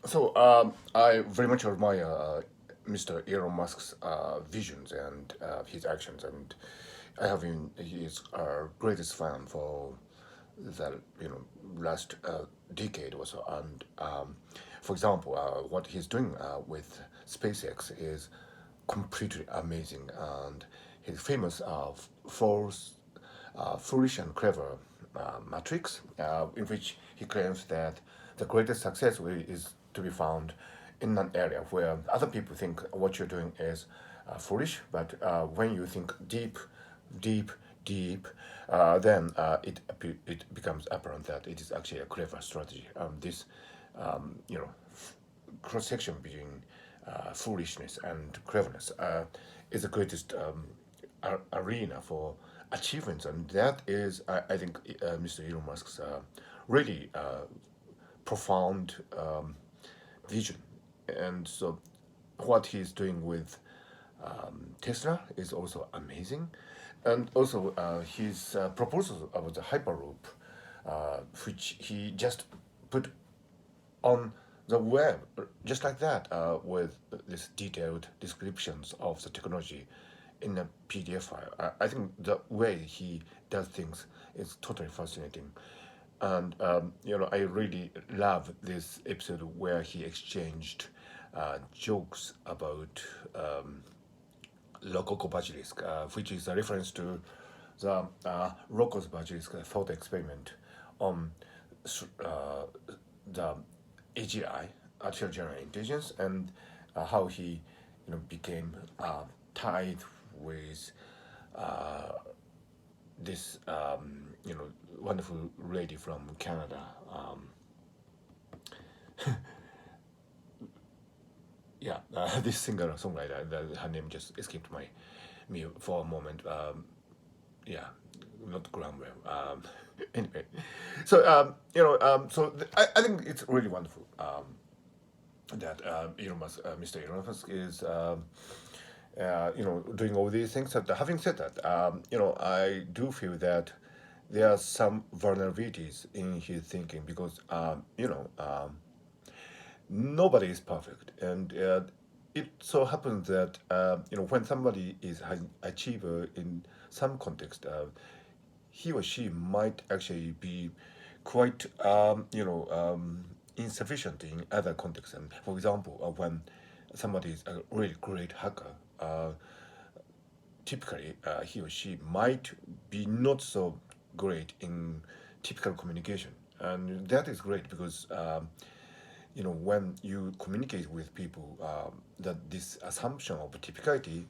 I very much admire Mr. Elon Musk's visions and his actions, and I have been his greatest fan for the last decade or so. And for example, what he's doing with SpaceX is completely amazing, and his famous foolish and clever matrix, in which he claims that the greatest success is to be found in an area where other people think what you're doing is foolish, but when you think deep, deep, then it becomes apparent that it is actually a clever strategy. This, you know, cross section between foolishness and cleverness is the greatest arena for achievements, and that is, I think, Mr. Elon Musk's really profound vision. And so, what he's doing with Tesla is also amazing, and also his proposal about the Hyperloop, which he just put on the web, just like that, with these detailed descriptions of the technology in a PDF file. I think the way he does things is totally fascinating. And, I really love this episode where he exchanged jokes about Lococo Basilisk, which is a reference to the Rocco's Basilisk thought experiment on uh, the AGI, artificial general intelligence, and how he, became tied with this, wonderful lady from Canada. Yeah, this singer songwriter. Her name just escaped me for a moment. Yeah, not Granwell. Anyway, so I think it's really wonderful that Mr. Elon Musk is doing all these things. But having said that, I do feel that there are some vulnerabilities in his thinking because nobody is perfect, and it so happens that when somebody is an achiever in some context, he or she might actually be quite insufficient in other contexts. And for example, when somebody is a really great hacker, typically he or she might be not so great in typical communication, and that is great because when you communicate with people, that this assumption of typicality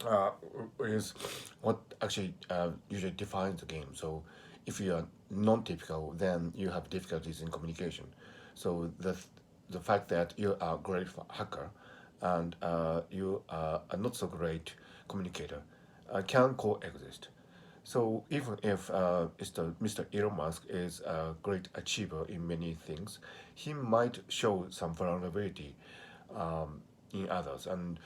uh, is what actually usually defines the game. So if you are non-typical, then you have difficulties in communication. So the fact that you are a great hacker and you are a not so great communicator can coexist. So even if Mr. Elon Musk is a great achiever in many things, he might show some vulnerability in others. And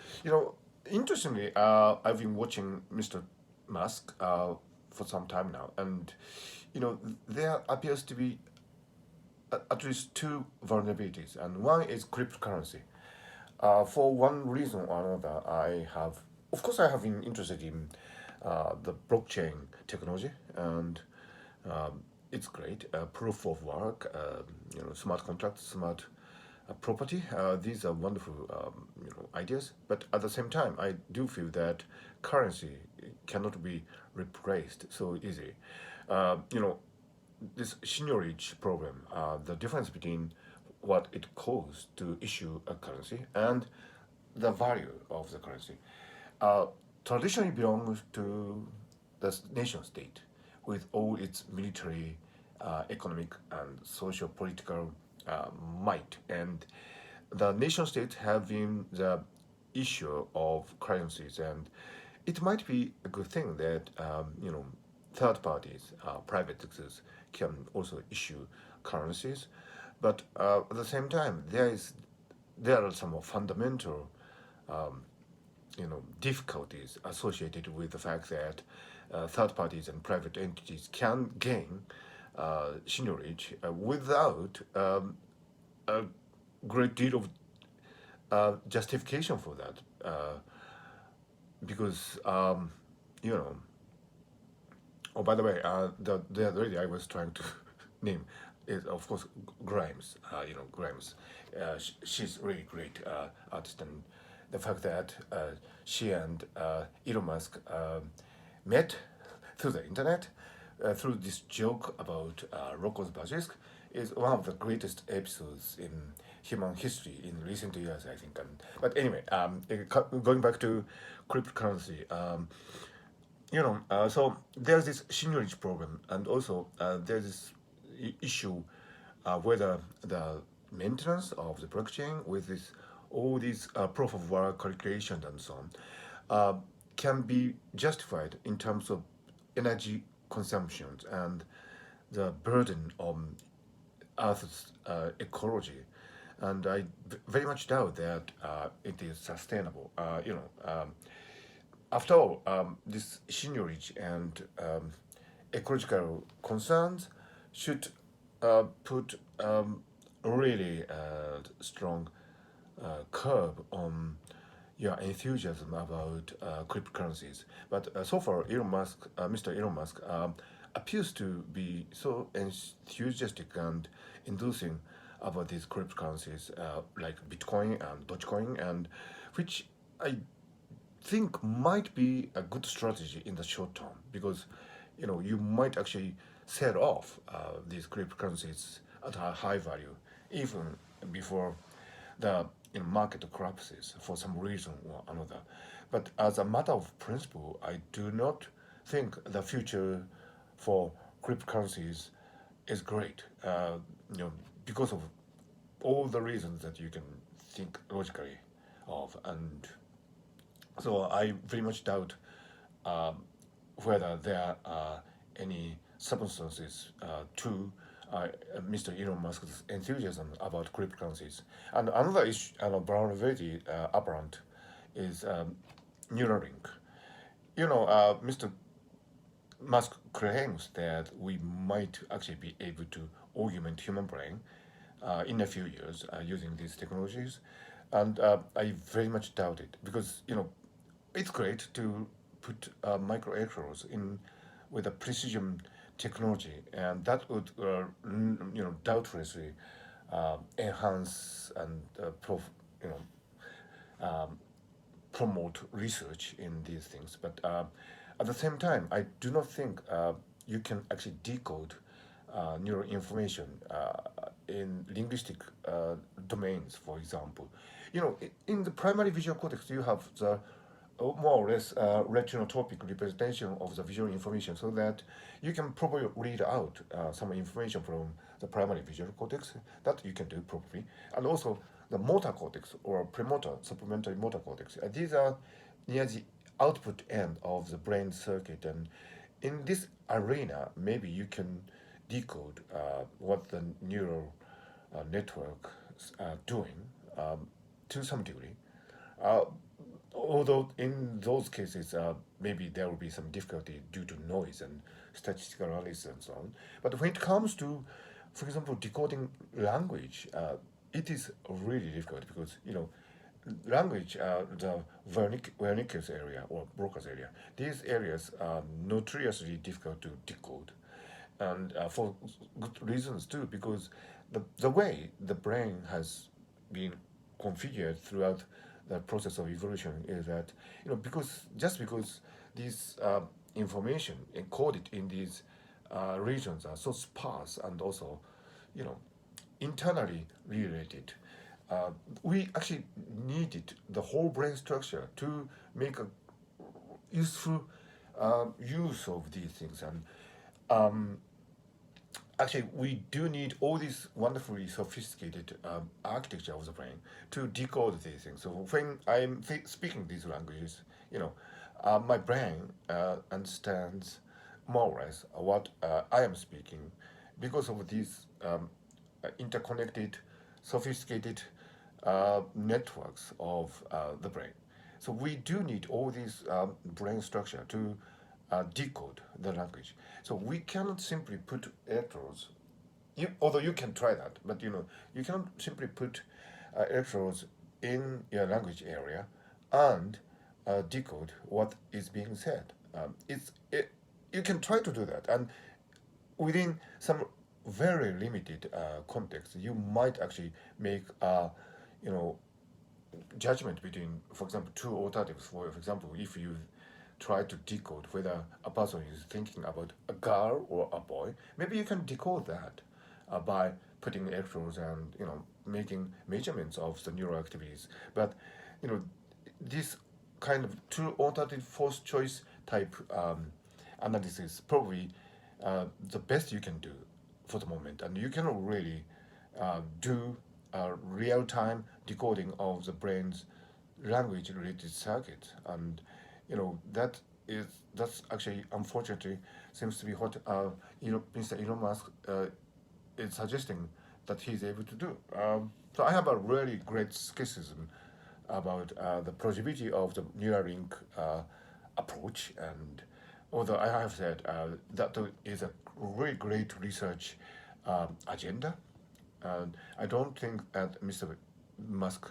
interestingly, I've been watching Mr. Musk for some time now, and there appears to be at least two vulnerabilities, and one is cryptocurrency. For one reason or another, of course, I have been interested in the blockchain technology, and it's great. Proof of work, smart contracts, smart property. These are wonderful, ideas. But at the same time, I do feel that currency cannot be replaced so easily. This seigniorage problem, the difference between what it costs to issue a currency and the value of the currency, uh, traditionally belongs to the nation state with all its military, economic, and social political might. And the nation states have been the issue of currencies, and it might be a good thing that third parties, private sectors, can also issue currencies, but at the same time, there are some fundamental difficulties associated with the fact that third parties and private entities can gain seigniorage without a great deal of justification for that, because you know. Oh, by the way, the lady I was trying to name is of course Grimes. Grimes. She's really great artist, and the fact that she and Elon Musk met through the internet, through this joke about Rocco's Basilisk, is one of the greatest episodes in human history in recent years, I think. But anyway, going back to cryptocurrency. So there's this seigniorage problem, and also there's this issue whether the maintenance of the blockchain with this all these proof of work calculations and so on can be justified in terms of energy consumptions and the burden on Earth's ecology. And I very much doubt that it is sustainable. After all, this seigniorage and ecological concerns should put really strong curb on your enthusiasm about cryptocurrencies. But so far, Mr. Elon Musk, appears to be so enthusiastic and enthusing about these cryptocurrencies like Bitcoin and Dogecoin, and which I think might be a good strategy in the short term, because you might actually sell off these cryptocurrencies at a high value even before the market collapses for some reason or another. But as a matter of principle, I do not think the future for cryptocurrencies is great. Because of all the reasons that you can think logically of. And so I very much doubt um, whether there are any circumstances to Mr. Elon Musk's enthusiasm about cryptocurrencies. And another issue, vulnerability apparent, is Neuralink. Mr. Musk claims that we might actually be able to augment human brain in a few years using these technologies, and I very much doubt it, because it's great to put microelectrodes in with a precision technology, and that would doubtlessly enhance and you know promote research in these things. But at the same time, I do not think you can actually decode neural information in linguistic domains, for example. In the primary visual cortex, you have the more or less retinotopic representation of the visual information, so that you can probably read out some information from the primary visual cortex. That you can do probably. And also the motor cortex or premotor, supplementary motor cortex. These are near the output end of the brain circuit. And in this arena, maybe you can decode what the neural network are doing to some degree. Uh, Although in those cases, maybe there will be some difficulty due to noise and statistical analysis and so on. But when it comes to, for example, decoding language, it is really difficult, because language, the Wernicke's area or Broca's area, these areas are notoriously difficult to decode, and for good reasons too, because the way the brain has been configured throughout the process of evolution is that because these information encoded in these regions are so sparse and also you know internally related, uh, we actually needed the whole brain structure to make a useful use of these things. And actually, we do need all these wonderfully sophisticated architecture of the brain to decode these things. So when I'm speaking these languages, my brain understands more or less what I am speaking, because of these interconnected, sophisticated networks of the brain. So we do need all these brain structure to decode the language. So we cannot simply put electrodes. Although you can try that, but you cannot simply put electrodes in your language area and decode what is being said. You can try to do that, and within some very limited context, you might actually make you know judgment between, for example, two alternatives. For example, if you try to decode whether a person is thinking about a girl or a boy, maybe you can decode that by putting electrodes and making measurements of the neural activities. But you know, this kind of two alternative force choice type analysis probably the best you can do for the moment, and you cannot really do real time decoding of the brain's language related circuits. And that's actually unfortunately seems to be what Mr. Elon Musk is suggesting that he's able to do. So I have a really great skepticism about the plausibility of the Neuralink approach. And although I have said that is a really great research agenda, and I don't think that Mr. Musk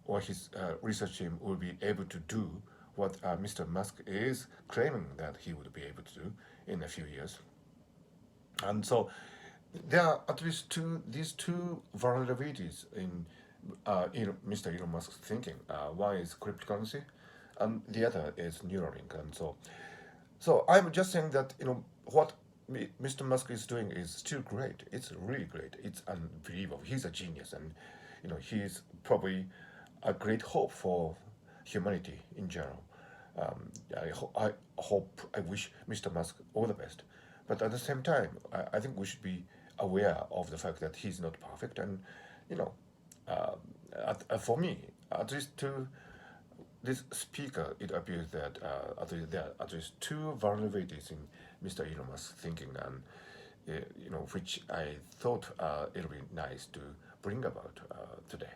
or his research team will be able to do what Mr. Musk is claiming that he would be able to do in a few years. And so there are at least these two vulnerabilities in Mr. Elon Musk's thinking. One is cryptocurrency, and the other is Neuralink. And so I'm just saying that what Mr. Musk is doing is still great. It's really great. It's unbelievable. He's a genius, and he's probably a great hope for humanity in general. I wish Mr. Musk all the best, but at the same time, I think we should be aware of the fact that he's not perfect, and you know, for me, at least to this speaker, it appears that there are at least two vulnerabilities in Mr. Elon Musk's thinking, and which I thought it'll be nice to bring about today.